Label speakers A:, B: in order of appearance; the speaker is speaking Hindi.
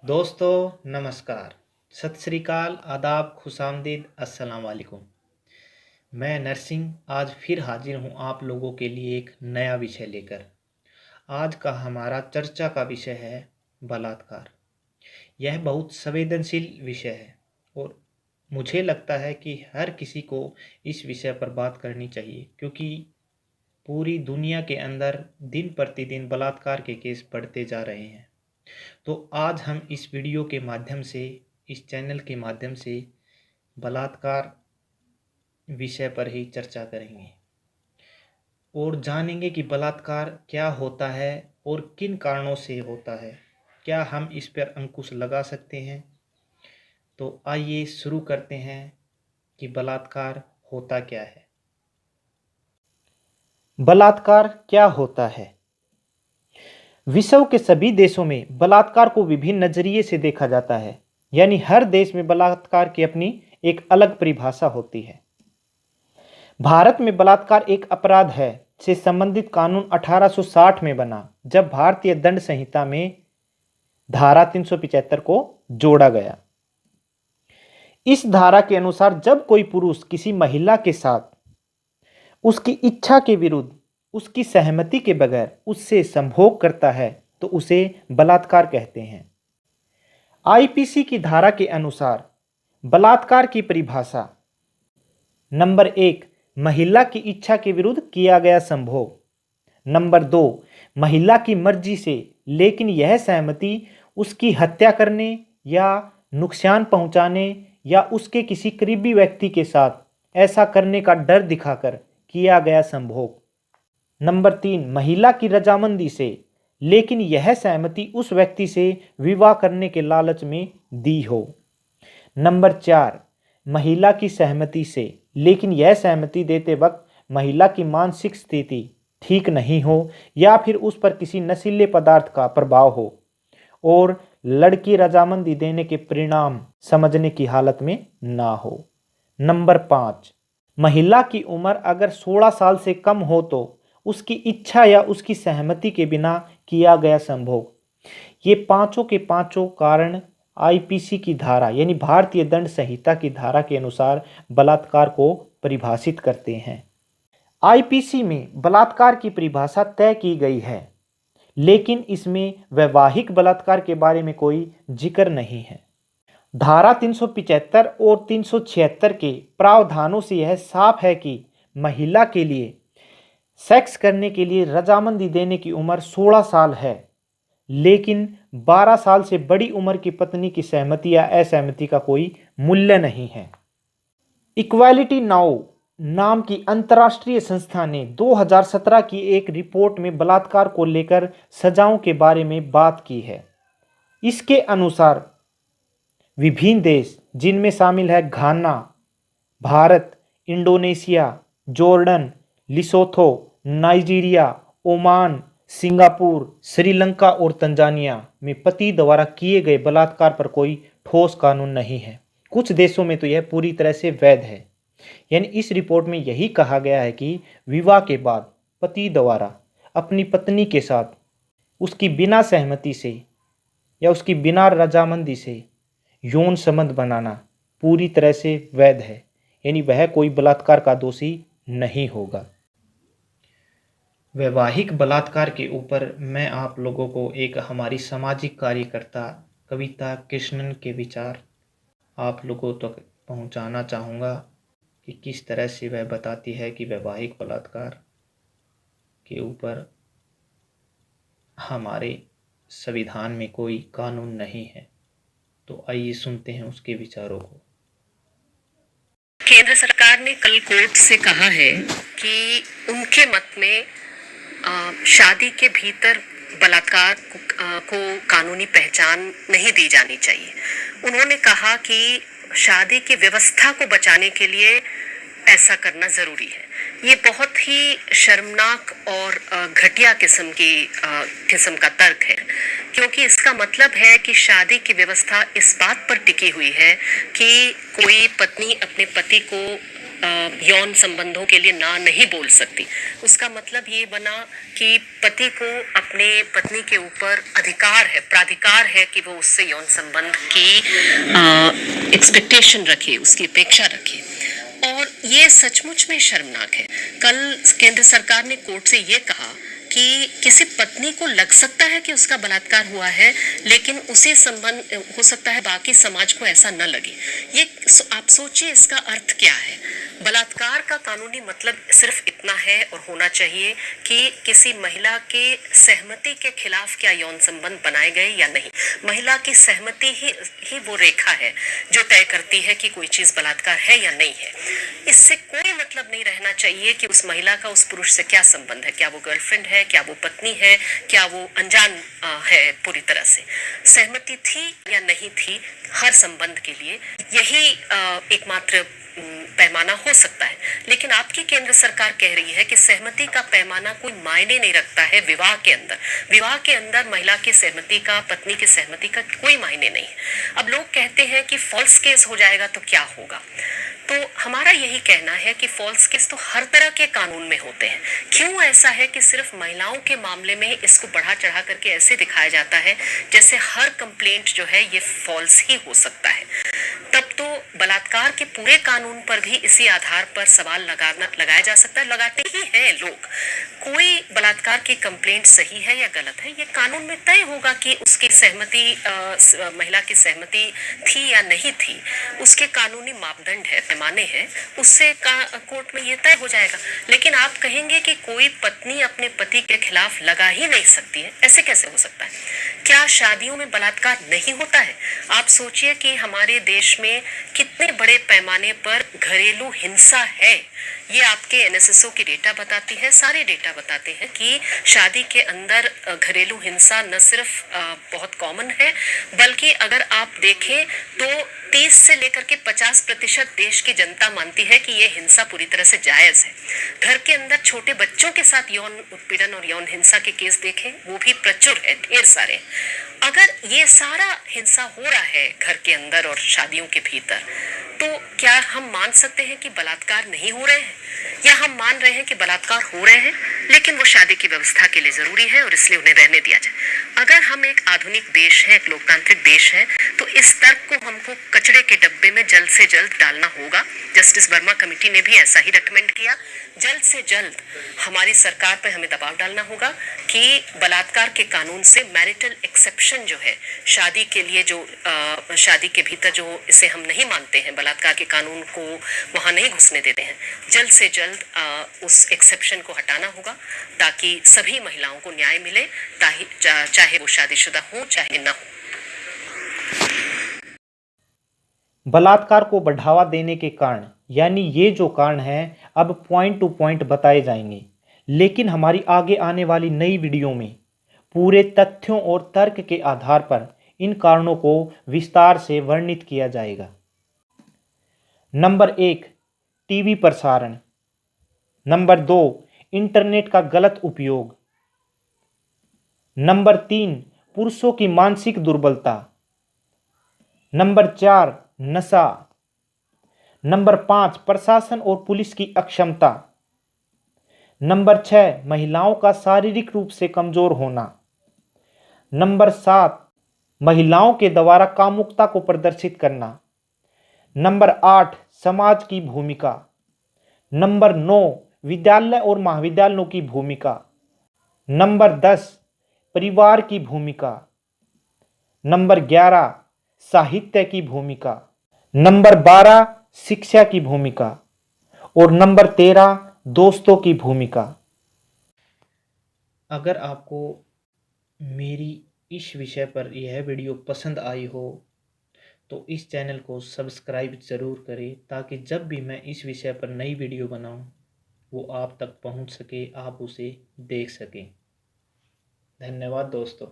A: दोस्तों नमस्कार, सत श्री अकाल, आदाब, खुशामदीद, अस्सलाम वालेकुम। मैं नरसिंह आज फिर हाजिर हूँ आप लोगों के लिए एक नया विषय लेकर। आज का हमारा चर्चा का विषय है बलात्कार। यह बहुत संवेदनशील विषय है और मुझे लगता है कि हर किसी को इस विषय पर बात करनी चाहिए, क्योंकि पूरी दुनिया के अंदर दिन प्रतिदिन बलात्कार के केस बढ़ते जा रहे हैं। तो आज हम इस वीडियो के माध्यम से, इस चैनल के माध्यम से बलात्कार विषय पर ही चर्चा करेंगे और जानेंगे कि बलात्कार क्या होता है और किन कारणों से होता है। क्या हम इस पर अंकुश लगा सकते हैं? तो आइए शुरू करते हैं कि बलात्कार होता क्या है। बलात्कार क्या होता है? विश्व के सभी देशों में बलात्कार को विभिन्न नजरिए से देखा जाता है, यानी हर देश में बलात्कार की अपनी एक अलग परिभाषा होती है। भारत में बलात्कार एक अपराध है से संबंधित कानून 1860 में बना, जब भारतीय दंड संहिता में धारा 375 को जोड़ा गया। इस धारा के अनुसार जब कोई पुरुष किसी महिला के साथ उसकी इच्छा के विरुद्ध, उसकी सहमति के बगैर उससे संभोग करता है तो उसे बलात्कार कहते हैं। आईपीसी की धारा के अनुसार बलात्कार की परिभाषा: नंबर 1, महिला की इच्छा के विरुद्ध किया गया संभोग। नंबर 2, महिला की मर्जी से लेकिन यह सहमति उसकी हत्या करने या नुकसान पहुंचाने या उसके किसी करीबी व्यक्ति के साथ ऐसा करने का डर दिखाकर किया गया संभोग। नंबर 3, महिला की रजामंदी से लेकिन यह सहमति उस व्यक्ति से विवाह करने के लालच में दी हो। नंबर 4, महिला की सहमति से लेकिन यह सहमति देते वक्त महिला की मानसिक स्थिति ठीक नहीं हो या फिर उस पर किसी नशीले पदार्थ का प्रभाव हो और लड़की रजामंदी देने के परिणाम समझने की हालत में ना हो। नंबर 5, महिला की उम्र अगर 16 साल से कम हो तो उसकी इच्छा या उसकी सहमति के बिना किया गया संभोग। ये पांचों के पांचों कारण आईपीसी की धारा यानी भारतीय दंड संहिता की धारा के अनुसार बलात्कार को परिभाषित करते हैं। आईपीसी में बलात्कार की परिभाषा तय की गई है, लेकिन इसमें वैवाहिक बलात्कार के बारे में कोई जिक्र नहीं है। धारा 375 और 376 के प्रावधानों से यह साफ है कि महिला के लिए सेक्स करने के लिए रजामंदी देने की उम्र 16 साल है, लेकिन 12 साल से बड़ी उम्र की पत्नी की सहमति या असहमति का कोई मूल्य नहीं है। इक्वालिटी नाउ नाम की अंतर्राष्ट्रीय संस्था ने 2017 की एक रिपोर्ट में बलात्कार को लेकर सजाओं के बारे में बात की है। इसके अनुसार विभिन्न देश, जिनमें शामिल है Ghana, Bharat, Indonesia, Jordan, Lesotho, Nigeria, Oman, Singapore, Sri Lanka और तंजानिया में पति द्वारा किए गए बलात्कार पर कोई ठोस कानून नहीं है। कुछ देशों में तो यह पूरी तरह से वैध है। यानी इस रिपोर्ट में यही कहा गया है कि विवाह के बाद पति द्वारा अपनी पत्नी के साथ उसकी बिना सहमति से या उसकी बिना रजामंदी से यौन संबंध बनाना पूरी तरह से वैध है, यानी वह कोई बलात्कार का दोषी नहीं होगा। वैवाहिक बलात्कार के ऊपर मैं आप लोगों को एक हमारी सामाजिक कार्यकर्ता कविता कृष्णन के विचार आप लोगों तक पहुंचाना चाहूँगा कि किस तरह से वह बताती है कि वैवाहिक बलात्कार के ऊपर हमारे संविधान में कोई कानून नहीं है। तो आइए सुनते हैं उसके विचारों को।
B: केंद्र सरकार ने कल कोर्ट से कहा है कि उनके मत में शादी के भीतर बलात्कार को कानूनी पहचान नहीं दी जानी चाहिए। उन्होंने कहा कि शादी की व्यवस्था को बचाने के लिए ऐसा करना जरूरी है। ये बहुत ही शर्मनाक और घटिया किस्म का तर्क है, क्योंकि इसका मतलब है कि शादी की व्यवस्था इस बात पर टिकी हुई है कि कोई पत्नी अपने पति को यौन संबंधों के लिए ना नहीं बोल सकती, उसका मतलब ये बना कि पति को अपने पत्नी के ऊपर अधिकार है, प्राधिकार है कि वो उससे यौन संबंध की एक्सपेक्टेशन रखे, उसकी अपेक्षा रखे। और ये सचमुच में शर्मनाक है। कल केंद्र सरकार ने कोर्ट से ये कहा कि किसी पत्नी को लग सकता है कि उसका बलात्कार हुआ है, लेकिन उसे संबंध हो सकता है बाकी समाज को ऐसा न लगे। ये आप सोचिए, इसका अर्थ क्या है? बलात्कार का कानूनी मतलब सिर्फ इतना है और होना चाहिए कि किसी महिला के सहमति के खिलाफ क्या यौन संबंध बनाए गए या नहीं। महिला की सहमति ही वो रेखा है जो तय करती है कि कोई चीज बलात्कार है या नहीं है। इससे कोई मतलब नहीं रहना चाहिए कि उस महिला का उस पुरुष से क्या संबंध है, क्या वो गर्लफ्रेंड है, क्या वो पत्नी है, क्या वो अनजान है पूरी तरह से। सहमति थी या नहीं थी, हर संबंध के लिए यही एकमात्र पैमाना हो सकता है। लेकिन आपकी केंद्र सरकार कह रही है कि सहमति का पैमाना कोई मायने नहीं रखता है विवाह के अंदर। विवाह के अंदर महिला की सहमति का, पत्नी की सहमति का कोई मायने नहीं है। अब लोग कहते हैं कि फॉल्स केस हो जाएगा तो क्या होगा? तो हमारा यही कहना है कि फॉल्स केस तो हर तरह के कानून में होते हैं। क्यों ऐसा है कि सिर्फ महिलाओं के मामले में इसको बढ़ा चढ़ा करके ऐसे दिखाया जाता है जैसे हर कंप्लेंट जो है ये फॉल्स ही हो सकता है? तब तो बलात्कार के पूरे कानून पर भी इसी आधार पर सवाल लगाया जा सकता है। लगाते ही हैं लोग। कोई बलात्कार की कंप्लेंट सही है या गलत है, ये कानून में तय होगा कि उसकी सहमति, महिला की सहमति थी या नहीं थी। उसके कानूनी मापदंड है, पैमाने हैं, उससे कोर्ट में ये तय हो जाएगा। लेकिन आप कहेंगे कि कोई पत्नी अपने पति के खिलाफ लगा ही नहीं सकती है, ऐसे कैसे हो सकता है? क्या शादियों में बलात्कार नहीं होता है? आप सोचिए कि हमारे देश में कितने बड़े पैमाने पर घरेलू हिंसा है। ये आपके एनएसएसओ की डेटा बताती है, सारे डेटा बताते हैं कि शादी के अंदर घरेलू हिंसा न सिर्फ बहुत कॉमन है, बल्कि अगर आप देखें तो 30 से लेकर के 50% देश की जनता मानती है कि ये हिंसा पूरी तरह से जायज है। घर के अंदर छोटे बच्चों के साथ यौन उत्पीड़न और यौन हिंसा के केस देखें, वो भी प्रचुर है, ढेर सारे। अगर ये सारा हिंसा हो रहा है घर के अंदर और शादियों के भीतर, तो क्या हम मान सकते हैं कि बलात्कार नहीं हो रहे हैं? या हम मान रहे हैं कि बलात्कार हो रहे हैं लेकिन वो शादी की व्यवस्था के लिए जरूरी है और इसलिए उन्हें रहने दिया जाए? अगर हम एक आधुनिक देश है, एक लोकतांत्रिक देश है, तो इस तर्क को हमको कचरे के डब्बे में जल्द से जल्द डालना होगा। जस्टिस वर्मा कमेटी ने भी ऐसा ही रेकमेंड किया। जल्द से जल्द हमारी सरकार पर हमें दबाव डालना होगा कि बलात्कार के कानून से मैरिटल एक्सेप्शन जो है, शादी के लिए जो शादी के भीतर जो इसे हम नहीं मानते हैं, बलात्कार के कानून को वहां नहीं घुसने देते हैं, जल्द से जल्द उस एक्सेप्शन को हटाना होगा ताकि सभी महिलाओं को न्याय मिले, चाहे वो शादीशुदा हो चाहे ना हो।
A: बलात्कार को बढ़ावा देने के कारण, यानी ये जो कारण हैं, अब पॉइंट टू पॉइंट बताए जाएंगे। लेकिन हमारी आगे आने वाली नई वीडियो में पूरे तथ्यों और तर्क के आधार पर इन कारणों को विस्तार से वर्णित किया जाएगा। नंबर 1, टीवी प्रसारण। नंबर 2, इंटरनेट का गलत उपयोग। नंबर 3, पुरुषों की मानसिक दुर्बलता। नंबर 4, नशा। नंबर 5, प्रशासन और पुलिस की अक्षमता। नंबर 6, महिलाओं का शारीरिक रूप से कमजोर होना। नंबर 7, महिलाओं के द्वारा कामुकता को प्रदर्शित करना। नंबर 8, समाज की भूमिका। नंबर 9, विद्यालय और महाविद्यालयों की भूमिका। नंबर 10, परिवार की भूमिका। नंबर 11, साहित्य की भूमिका। नंबर 12, शिक्षा की भूमिका। और नंबर 13, दोस्तों की भूमिका। अगर आपको मेरी इस विषय पर यह वीडियो पसंद आई हो तो इस चैनल को सब्सक्राइब ज़रूर करें ताकि जब भी मैं इस विषय पर नई वीडियो बनाऊं वो आप तक पहुंच सके, आप उसे देख सकें। धन्यवाद दोस्तों।